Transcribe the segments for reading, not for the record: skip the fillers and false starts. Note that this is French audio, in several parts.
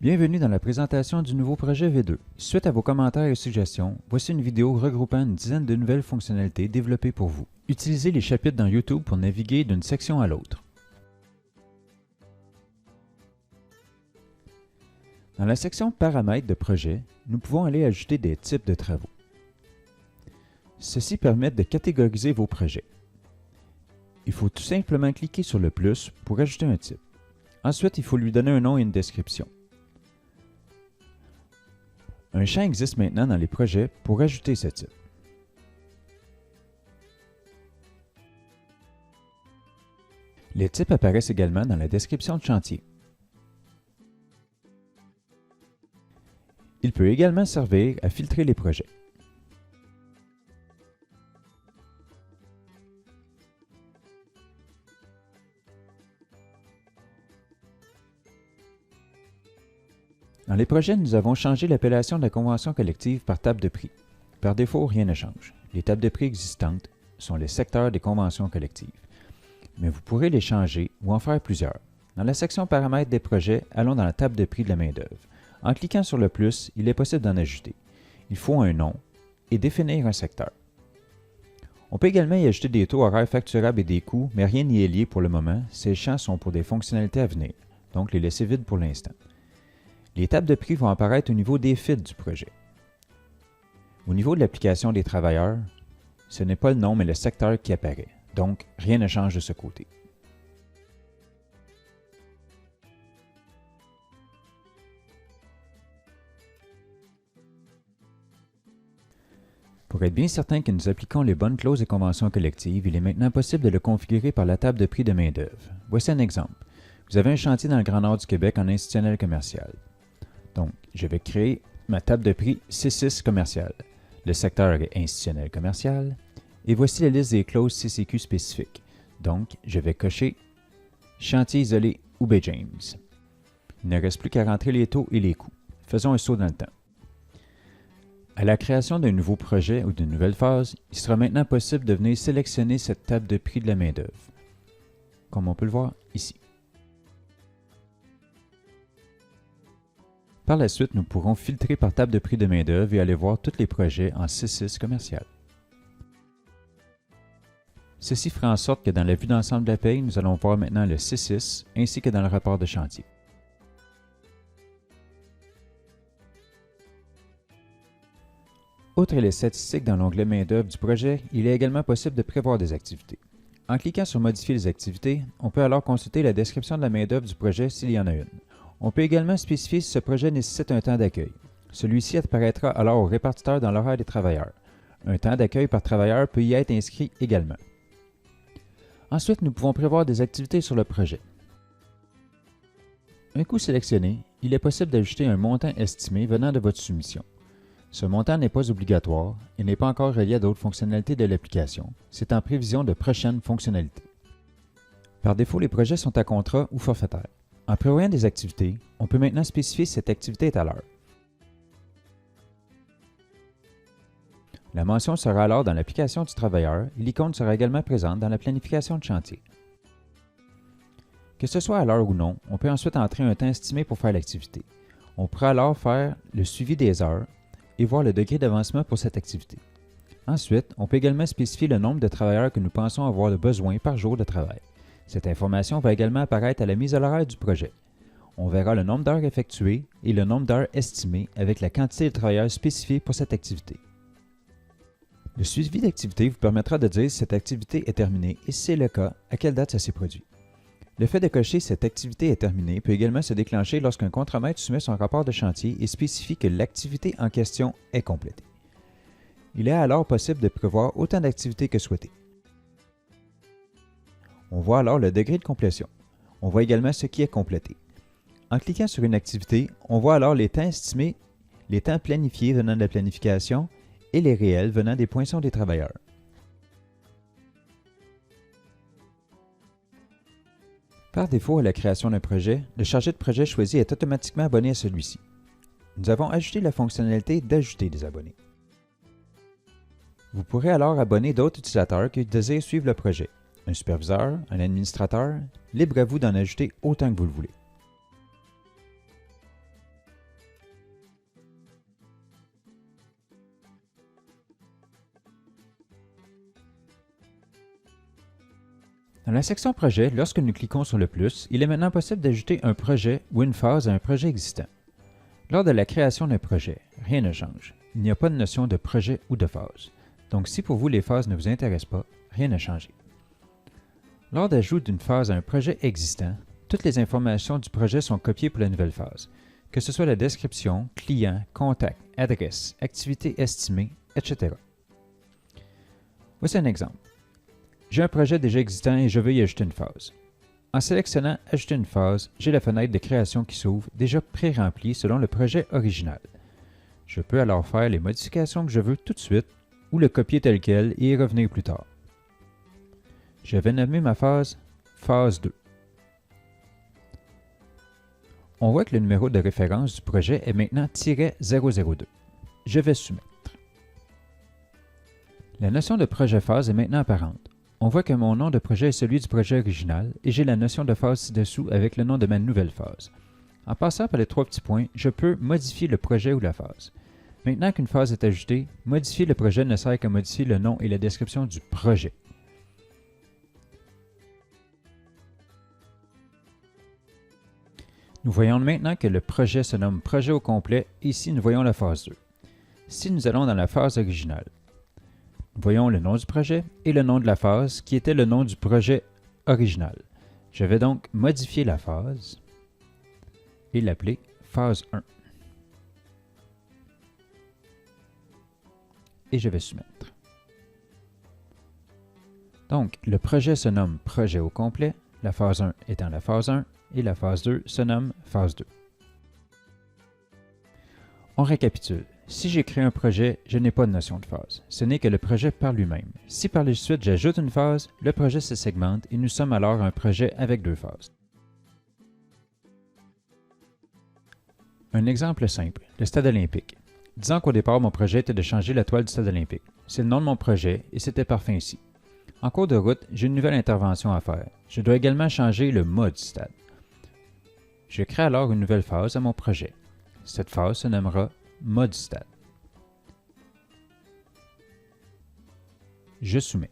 Bienvenue dans la présentation du nouveau projet V2. Suite à vos commentaires et suggestions, voici une vidéo regroupant une dizaine de nouvelles fonctionnalités développées pour vous. Utilisez les chapitres dans YouTube pour naviguer d'une section à l'autre. Dans la section Paramètres de projet, nous pouvons aller ajouter des types de travaux. Ceux-ci permettent de catégoriser vos projets. Il faut tout simplement cliquer sur le plus pour ajouter un type. Ensuite, il faut lui donner un nom et une description. Un champ existe maintenant dans les projets pour ajouter ce type. Les types apparaissent également dans la description de chantier. Il peut également servir à filtrer les projets. Dans les projets, nous avons changé l'appellation de la convention collective par table de prix. Par défaut, rien ne change. Les tables de prix existantes sont les secteurs des conventions collectives. Mais vous pourrez les changer ou en faire plusieurs. Dans la section Paramètres des projets, allons dans la table de prix de la main-d'œuvre. En cliquant sur le plus, il est possible d'en ajouter. Il faut un nom et définir un secteur. On peut également y ajouter des taux horaires facturables et des coûts, mais rien n'y est lié pour le moment. Ces champs sont pour des fonctionnalités à venir, donc les laisser vides pour l'instant. Les tables de prix vont apparaître au niveau des fils du projet. Au niveau de l'application des travailleurs, ce n'est pas le nom mais le secteur qui apparaît, donc rien ne change de ce côté. Pour être bien certain que nous appliquons les bonnes clauses et conventions collectives, il est maintenant possible de le configurer par la table de prix de main-d'œuvre. Voici un exemple. Vous avez un chantier dans le Grand Nord du Québec en institutionnel commercial. Donc, je vais créer ma table de prix C6 commercial. Le secteur est institutionnel commercial. Et voici la liste des clauses CCQ spécifiques. Donc, je vais cocher chantier isolé ou Baie James. Il ne reste plus qu'à rentrer les taux et les coûts. Faisons un saut dans le temps. À la création d'un nouveau projet ou d'une nouvelle phase, il sera maintenant possible de venir sélectionner cette table de prix de la main-d'œuvre, comme on peut le voir ici. Par la suite, nous pourrons filtrer par table de prix de main-d'œuvre et aller voir tous les projets en C6 commercial. Ceci fera en sorte que dans la vue d'ensemble de la paye, nous allons voir maintenant le C6 ainsi que dans le rapport de chantier. Outre les statistiques dans l'onglet main-d'œuvre du projet, il est également possible de prévoir des activités. En cliquant sur Modifier les activités, on peut alors consulter la description de la main-d'œuvre du projet s'il y en a une. On peut également spécifier si ce projet nécessite un temps d'accueil. Celui-ci apparaîtra alors au répartiteur dans l'horaire des travailleurs. Un temps d'accueil par travailleur peut y être inscrit également. Ensuite, nous pouvons prévoir des activités sur le projet. Un coup sélectionné, il est possible d'ajouter un montant estimé venant de votre soumission. Ce montant n'est pas obligatoire et n'est pas encore relié à d'autres fonctionnalités de l'application. C'est en prévision de prochaines fonctionnalités. Par défaut, les projets sont à contrat ou forfaitaires. En prévoyant des activités, on peut maintenant spécifier si cette activité est à l'heure. La mention sera alors dans l'application du travailleur et l'icône sera également présente dans la planification de chantier. Que ce soit à l'heure ou non, on peut ensuite entrer un temps estimé pour faire l'activité. On pourra alors faire le suivi des heures et voir le degré d'avancement pour cette activité. Ensuite, on peut également spécifier le nombre de travailleurs que nous pensons avoir besoin par jour de travail. Cette information va également apparaître à la mise à l'horaire du projet. On verra le nombre d'heures effectuées et le nombre d'heures estimées avec la quantité de travailleurs spécifiée pour cette activité. Le suivi d'activité vous permettra de dire si cette activité est terminée et si c'est le cas, à quelle date ça s'est produit. Le fait de cocher « Cette activité est terminée » peut également se déclencher lorsqu'un contremaître soumet son rapport de chantier et spécifie que l'activité en question est complétée. Il est alors possible de prévoir autant d'activités que souhaité. On voit alors le degré de complétion. On voit également ce qui est complété. En cliquant sur une activité, on voit alors les temps estimés, les temps planifiés venant de la planification et les réels venant des poinçons des travailleurs. Par défaut à la création d'un projet, le chargé de projet choisi est automatiquement abonné à celui-ci. Nous avons ajouté la fonctionnalité d'ajouter des abonnés. Vous pourrez alors abonner d'autres utilisateurs qui désirent suivre le projet. Un superviseur, un administrateur, libre à vous d'en ajouter autant que vous le voulez. Dans la section Projet, lorsque nous cliquons sur le plus, il est maintenant possible d'ajouter un projet ou une phase à un projet existant. Lors de la création d'un projet, rien ne change. Il n'y a pas de notion de projet ou de phase. Donc si pour vous les phases ne vous intéressent pas, rien n'a changé. Lors d'ajout d'une phase à un projet existant, toutes les informations du projet sont copiées pour la nouvelle phase, que ce soit la description, client, contact, adresse, activité estimée, etc. Voici un exemple. J'ai un projet déjà existant et je veux y ajouter une phase. En sélectionnant « Ajouter une phase », j'ai la fenêtre de création qui s'ouvre, déjà pré-remplie selon le projet original. Je peux alors faire les modifications que je veux tout de suite ou le copier tel quel et y revenir plus tard. Je vais nommer ma phase « Phase 2 ». On voit que le numéro de référence du projet est maintenant -002. Je vais soumettre. La notion de projet phase est maintenant apparente. On voit que mon nom de projet est celui du projet original et j'ai la notion de phase ci-dessous avec le nom de ma nouvelle phase. En passant par les 3 petits points, je peux modifier le projet ou la phase. Maintenant qu'une phase est ajoutée, modifier le projet ne sert qu'à modifier le nom et la description du projet. Nous voyons maintenant que le projet se nomme projet au complet et ici nous voyons la phase 2. Si nous allons dans la phase originale, nous voyons le nom du projet et le nom de la phase qui était le nom du projet original. Je vais donc modifier la phase et l'appeler phase 1. Et je vais soumettre. Donc, le projet se nomme projet au complet, la phase 1 étant la phase 1 et la phase 2 se nomme phase 2. On récapitule. Si j'ai créé un projet, je n'ai pas de notion de phase. Ce n'est que le projet par lui-même. Si par la suite j'ajoute une phase, le projet se segmente et nous sommes alors un projet avec 2 phases. Un exemple simple, le stade olympique. Disons qu'au départ, mon projet était de changer la toile du stade olympique. C'est le nom de mon projet et c'était parfait ainsi. En cours de route, j'ai une nouvelle intervention à faire. Je dois également changer le mât du stade. Je crée alors une nouvelle phase à mon projet. Cette phase se nommera mât du stade. Je soumets.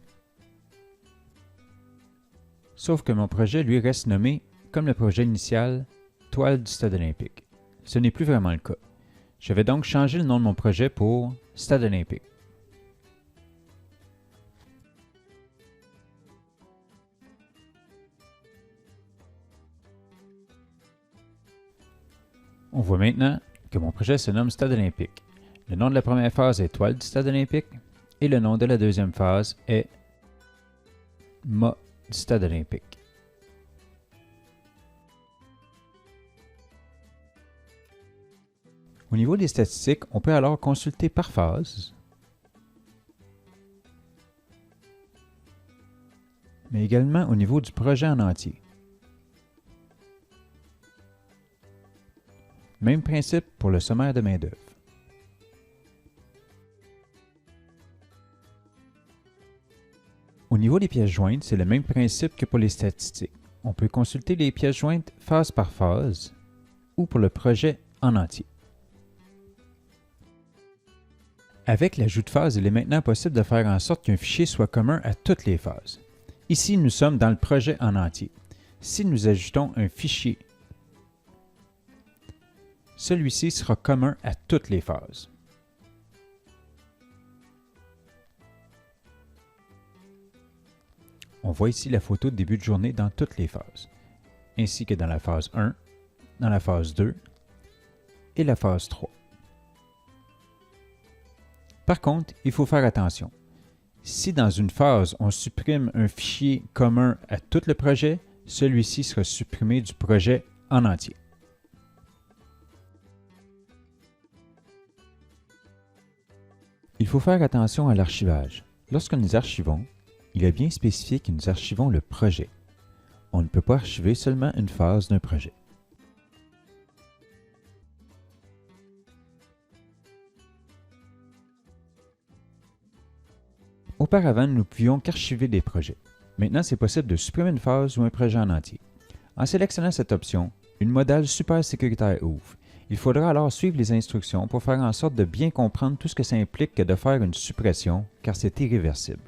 Sauf que mon projet lui reste nommé comme le projet initial toile du stade olympique. Ce n'est plus vraiment le cas. Je vais donc changer le nom de mon projet pour stade olympique. On voit maintenant que mon projet se nomme Stade olympique. Le nom de la première phase est Toile du Stade olympique et le nom de la deuxième phase est mât du Stade olympique. Au niveau des statistiques, on peut alors consulter par phase, mais également au niveau du projet en entier. Même principe pour le sommaire de main-d'œuvre. Au niveau des pièces jointes, c'est le même principe que pour les statistiques. On peut consulter les pièces jointes phase par phase ou pour le projet en entier. Avec l'ajout de phase, il est maintenant possible de faire en sorte qu'un fichier soit commun à toutes les phases. Ici, nous sommes dans le projet en entier. Si nous ajoutons un fichier, celui-ci sera commun à toutes les phases. On voit ici la photo de début de journée dans toutes les phases, ainsi que dans la phase 1, dans la phase 2 et la phase 3. Par contre, il faut faire attention. Si dans une phase, on supprime un fichier commun à tout le projet, celui-ci sera supprimé du projet en entier. Il faut faire attention à l'archivage. Lorsque nous archivons, il est bien spécifié que nous archivons le projet. On ne peut pas archiver seulement une phase d'un projet. Auparavant, nous ne pouvions qu'archiver des projets. Maintenant, c'est possible de supprimer une phase ou un projet en entier. En sélectionnant cette option, une modale super sécuritaire ouvre. Il faudra alors suivre les instructions pour faire en sorte de bien comprendre tout ce que ça implique que de faire une suppression, car c'est irréversible.